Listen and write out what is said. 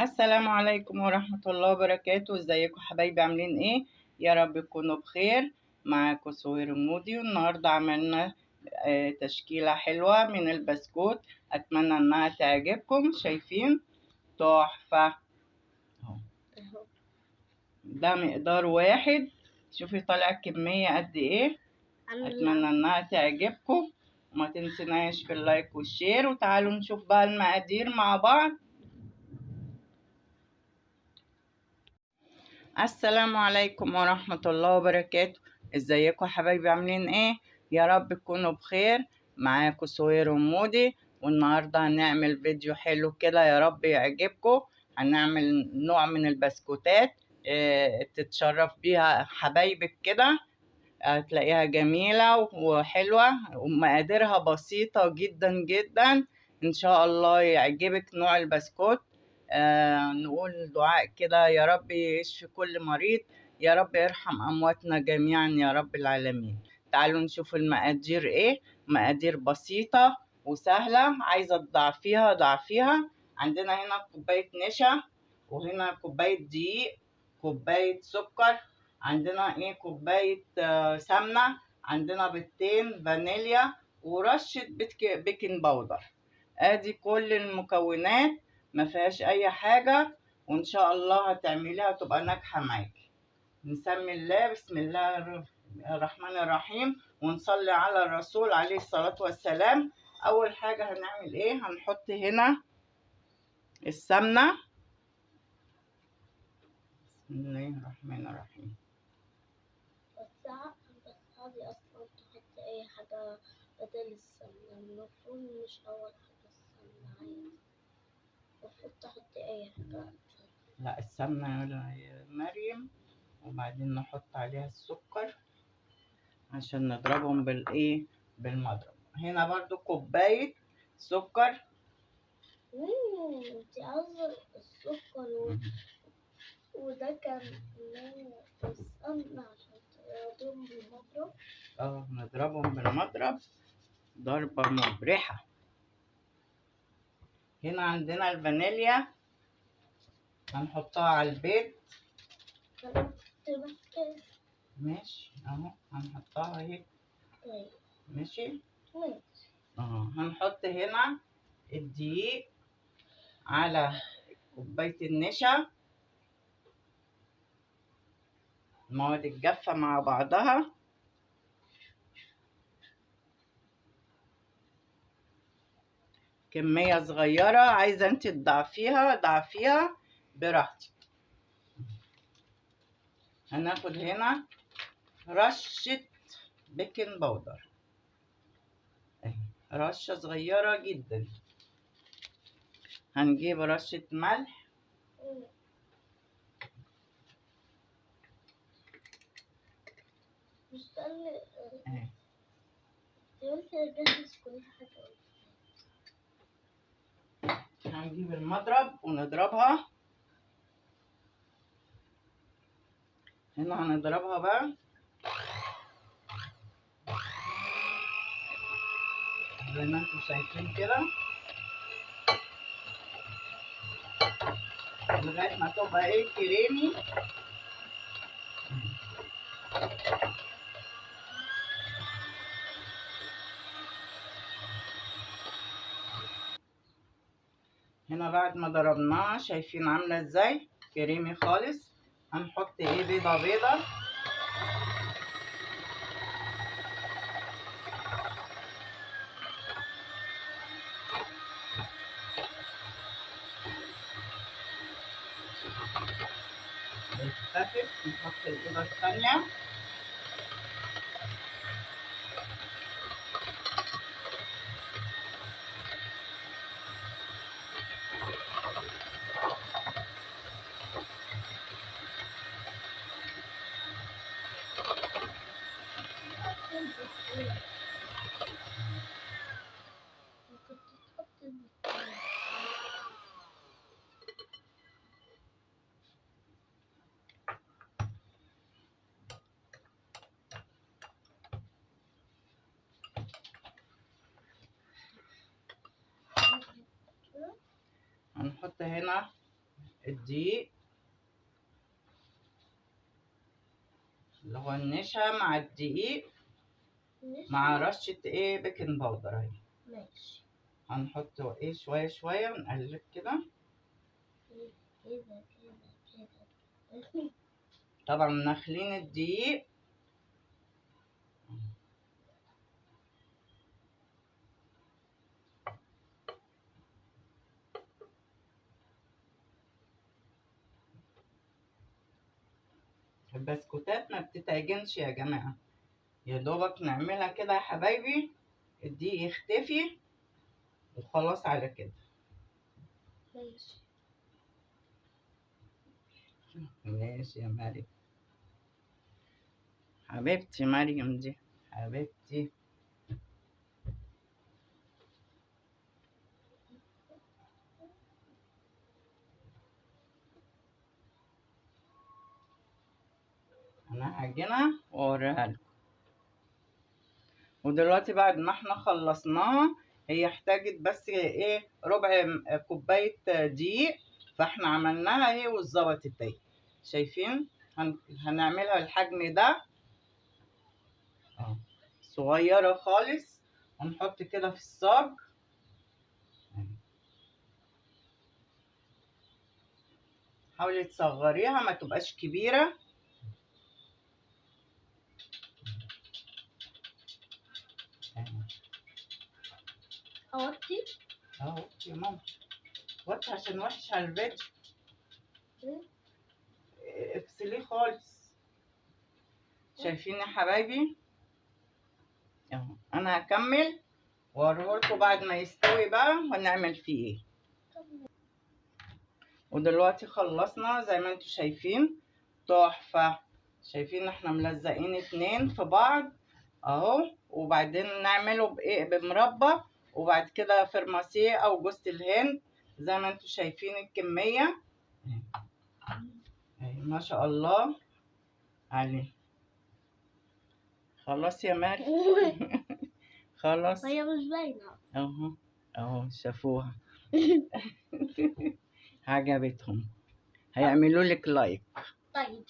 السلام عليكم ورحمة الله وبركاته. ازيكم حبايبي، عاملين ايه؟ يا رب تكونوا بخير. معاكم سهير المودي، والنهاردة عملنا تشكيلة حلوة من البسكوت. اتمنى انها تعجبكم. شايفين؟ تحفة اهو. ده مقدار واحد. شوفي طالع كمية قد ايه. اتمنى انها تعجبكم، وما تنسناش في اللايك والشير. وتعالوا نشوف بقى المقادير مع بعض. السلام عليكم ورحمة الله وبركاته. ازيكم حبايبي، عاملين ايه؟ يا رب تكونوا بخير. معاكم سهير ومودي، والنهاردة هنعمل فيديو حلو كده يا رب يعجبكم. هنعمل نوع من البسكوتات تتشرف بيها حبايبك كده. هتلاقيها جميلة وحلوة، ومقاديرها بسيطة جدا جدا. ان شاء الله يعجبك نوع البسكوت. نقول دعاء كده: يا رب يشفي كل مريض، يا رب يرحم أمواتنا جميعا يا رب العالمين. تعالوا نشوف المقادير ايه. مقادير بسيطة وسهلة، عايزة تضعفيها ضعفيها. عندنا هنا كوباية نشا، وهنا كوباية دقيق، كوباية سكر، عندنا ايه كوباية سمنة، عندنا بيضتين فانيليا، ورشة بيكنج باودر. ادي كل المكونات، ما فيهاش اي حاجة، وان شاء الله هتعمليها تبقى ناجحة معاكي. نسمي الله، بسم الله الرحمن الرحيم، ونصلي على الرسول عليه الصلاة والسلام. اول حاجة هنعمل ايه؟ هنحط هنا السمنة. بسم الله الرحمن الرحيم. بس هذه أصلا تحط أي حاجة بدل السمنة. المفروض مش أول حاجة السمنة عادي، المفروض تحط أي حاجة. لا، السمنة يا مريم، وبعدين نحط عليها السكر عشان نضربهم بالايه، بالمضرب. هنا برضو كوباية سكر. انت عاوزة السكر وده كان السمنة عشان تضربهم بالمضرب. نضربهم بالمضرب ضربة مبرحة. هنا عندنا الفانيليا، هنحطها على البيض. ماشي اهو، هنحطها اهي. ماشي. هنحط هنا الدقيق على كوباية النشا، المواد الجافة مع بعضها. كمية صغيرة، عايزة انت تضعفيها ضعفيها براحتك. هناخد هنا رشة بيكنج باودر اهي، رشة صغيرة جدا. هنجيب رشة ملح. مش ده اللي قلت أجهز كل حاجة. هنجيب المضرب ونضربها. هنا هنضربها بقى زي ما انتم شايفين كده، لغاية ما تبقى ايه، كريمي. هنا بعد ما ضربناها، شايفين عاملة ازاي كريمي خالص. هنحط ايه، بيضة بيضة. بتخفف، نحط البيضة الثانية. هنحط هنا الدقيق اللي هو النشا مع الدقيق مع رشة ايه بيكنج باودر اهي. ماشي. هنحط ايه شوية شوية ونقلب كده. كده كده. طبعا نخلين الدقيق البسكوتات ما بتتعجنش يا جماعة، يا دوبك نعملها كده يا حبايبي، الدقيق يختفي وخلاص على كده. ماشي. ماشي يا مريم، حبيبتي مريم دي حبيبتي. انا هعجنها واوريها لكم. ودلوقتي بعد ما احنا خلصناها، هي احتاجت بس ايه ربع كوباية دقيق، فاحنا عملناها اهي واتظبطت اهي. شايفين؟ هنعملها الحجم ده صغيرة خالص، ونحط كده في الصاج. حاولي تصغريها ما تبقاش كبيرة. اوطي اهو يا ماما، وطي عشان وحش على الفيديو. افصليه خالص. شايفين يا حبايبي؟ اهو انا هكمل واوريهولكوا بعد ما يستوي بقى ونعمل فيه ايه. ودلوقتي خلصنا زي ما انتوا شايفين، تحفة. شايفين احنا ملزقين اتنين في بعض اهو، وبعدين نعمله بايه بمربى، وبعد كده فرماسيه او جوز الهند زي ما انتوا شايفين الكمية اهي ما شاء الله عليه. خلاص يا مريم. خلاص هي مش باينة. اهو اهو شافوها. عجبتهم، هيعملوا لك لايك. طيب.